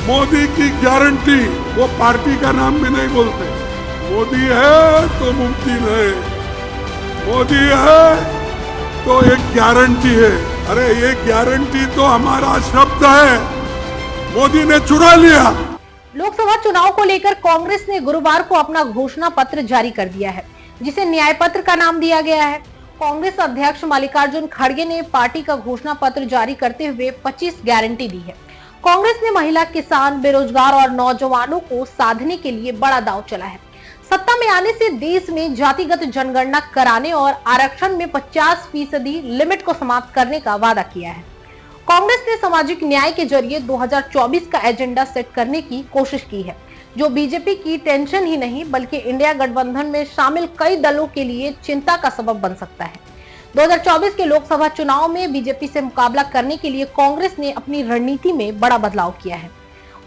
मोदी की गारंटी, वो पार्टी का नाम भी नहीं बोलते। मोदी है तो मुमकिन है, मोदी है तो एक गारंटी है। अरे ये गारंटी तो हमारा शब्द है, मोदी ने चुरा लिया। लोकसभा चुनाव को लेकर कांग्रेस ने गुरुवार को अपना घोषणा पत्र जारी कर दिया है, जिसे न्याय पत्र का नाम दिया गया है। कांग्रेस अध्यक्ष मल्लिकार्जुन खड़गे ने पार्टी का घोषणा पत्र जारी करते हुए 25 गारंटी दी है। कांग्रेस ने महिला, किसान, बेरोजगार और नौजवानों को साधने के लिए बड़ा दांव चला है। सत्ता में आने से देश में जातिगत जनगणना कराने और आरक्षण में 50% लिमिट को समाप्त करने का वादा किया है। कांग्रेस ने सामाजिक न्याय के जरिए 2024 का एजेंडा सेट करने की कोशिश की है, जो बीजेपी की टेंशन ही नहीं बल्कि इंडिया गठबंधन में शामिल कई दलों के लिए चिंता का सबब बन सकता है। 2024 के लोकसभा चुनाव में बीजेपी से मुकाबला करने के लिए कांग्रेस ने अपनी रणनीति में बड़ा बदलाव किया है।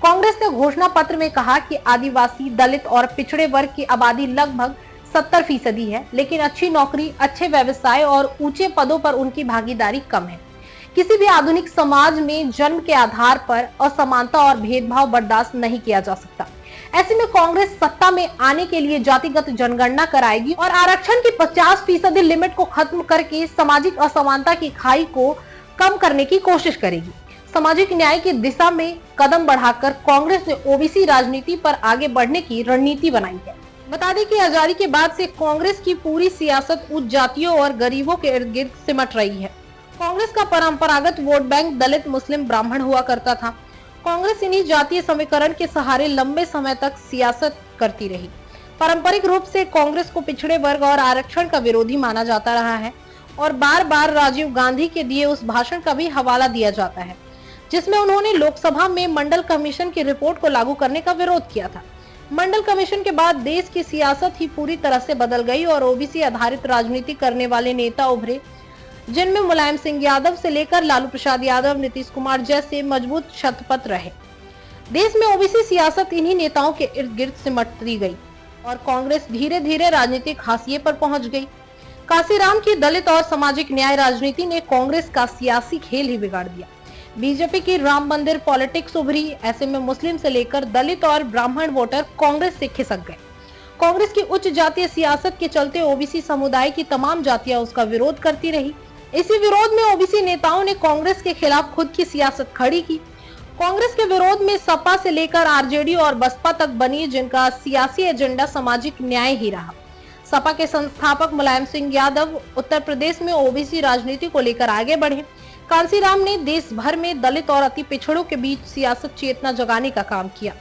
कांग्रेस ने घोषणा पत्र में कहा कि आदिवासी, दलित और पिछड़े वर्ग की आबादी लगभग 70% है, लेकिन अच्छी नौकरी, अच्छे व्यवसाय और ऊंचे पदों पर उनकी भागीदारी कम है। किसी भी आधुनिक समाज में जन्म के आधार पर असमानता और भेदभाव बर्दाश्त नहीं किया जा सकता। ऐसे में कांग्रेस सत्ता में आने के लिए जातिगत जनगणना कराएगी और आरक्षण की 50% लिमिट को खत्म करके सामाजिक असमानता की खाई को कम करने की कोशिश करेगी। सामाजिक न्याय की दिशा में कदम बढ़ाकर कांग्रेस ने ओबीसी राजनीति पर आगे बढ़ने की रणनीति बनाई है। बता दें कि आजादी के बाद से कांग्रेस की पूरी सियासत उच्च जातियों और गरीबों के इर्द गिर्द सिमट रही है। कांग्रेस का परंपरागत वोट बैंक दलित, मुस्लिम, ब्राह्मण हुआ करता था। कांग्रेस इन्हीं जातीय समीकरण के सहारे लंबे समय तक सियासत करती रही। पारंपरिक रूप से कांग्रेस को पिछड़े वर्ग और आरक्षण का विरोधी माना जाता रहा है और बार बार राजीव गांधी के दिए उस भाषण का भी हवाला दिया जाता है, जिसमें उन्होंने लोकसभा में मंडल कमीशन की रिपोर्ट को लागू करने का विरोध किया था। मंडल कमीशन के बाद देश की सियासत ही पूरी तरह से बदल गई और ओबीसी आधारित राजनीति करने वाले नेता उभरे, जिनमें मुलायम सिंह यादव से लेकर लालू प्रसाद यादव, नीतीश कुमार जैसे मजबूत शतपथ रहे। देश में ओबीसी सियासत इन्हीं नेताओं के इर्द गिर्द सिमटती गई और कांग्रेस धीरे धीरे राजनीतिक हाशिए पर पहुंच गई। कांसीराम की दलित और सामाजिक न्याय राजनीति ने कांग्रेस का सियासी खेल ही बिगाड़ दिया। बीजेपी की राम मंदिर पॉलिटिक्स उभरी। ऐसे में मुस्लिम से लेकर दलित और ब्राह्मण वोटर कांग्रेस से खिसक गए। कांग्रेस की उच्च जातीय सियासत के चलते ओबीसी समुदाय की तमाम जातियां उसका विरोध करती रही। इसी विरोध में ओबीसी नेताओं ने कांग्रेस के खिलाफ खुद की सियासत खड़ी की। कांग्रेस के विरोध में सपा से लेकर आरजेडी और बसपा तक बनी, जिनका सियासी एजेंडा सामाजिक न्याय ही रहा। सपा के संस्थापक मुलायम सिंह यादव उत्तर प्रदेश में ओबीसी राजनीति को लेकर आगे बढ़े। कांसीराम ने देश भर में दलित और अति पिछड़ों के बीच सियासत चेतना जगाने का काम किया।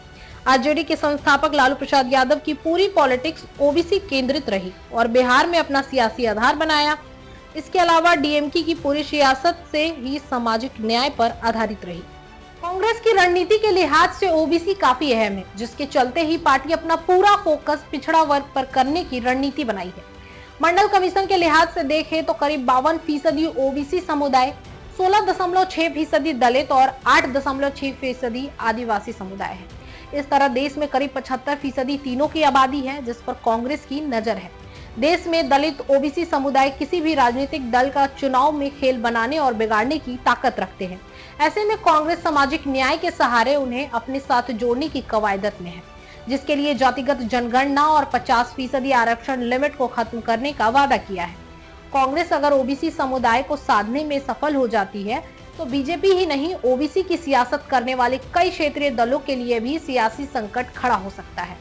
आरजेडी के संस्थापक लालू प्रसाद यादव की पूरी पॉलिटिक्स ओबीसी केंद्रित रही और बिहार में अपना सियासी आधार बनाया। इसके अलावा डीएमके की पूरी सियासत से ही सामाजिक न्याय पर आधारित रही। कांग्रेस की रणनीति के लिहाज से ओबीसी काफी अहम है, जिसके चलते ही पार्टी अपना पूरा फोकस पिछड़ा वर्ग पर करने की रणनीति बनाई है। मंडल कमीशन के लिहाज से देखें तो करीब 52% ओबीसी समुदाय, 16.6% दलित और 8.6% आदिवासी समुदाय है। इस तरह देश में करीब 75% तीनों की आबादी है, जिस पर कांग्रेस की नजर है। देश में दलित, ओबीसी समुदाय किसी भी राजनीतिक दल का चुनाव में खेल बनाने और बिगाड़ने की ताकत रखते हैं। ऐसे में कांग्रेस सामाजिक न्याय के सहारे उन्हें अपने साथ जोड़ने की कवायदत में है, जिसके लिए जातिगत जनगणना और 50% आरक्षण लिमिट को खत्म करने का वादा किया है। कांग्रेस अगर ओबीसी समुदाय को साधने में सफल हो जाती है तो बीजेपी ही नहीं, ओबीसी की सियासत करने वाले कई क्षेत्रीय दलों के लिए भी सियासी संकट खड़ा हो सकता है।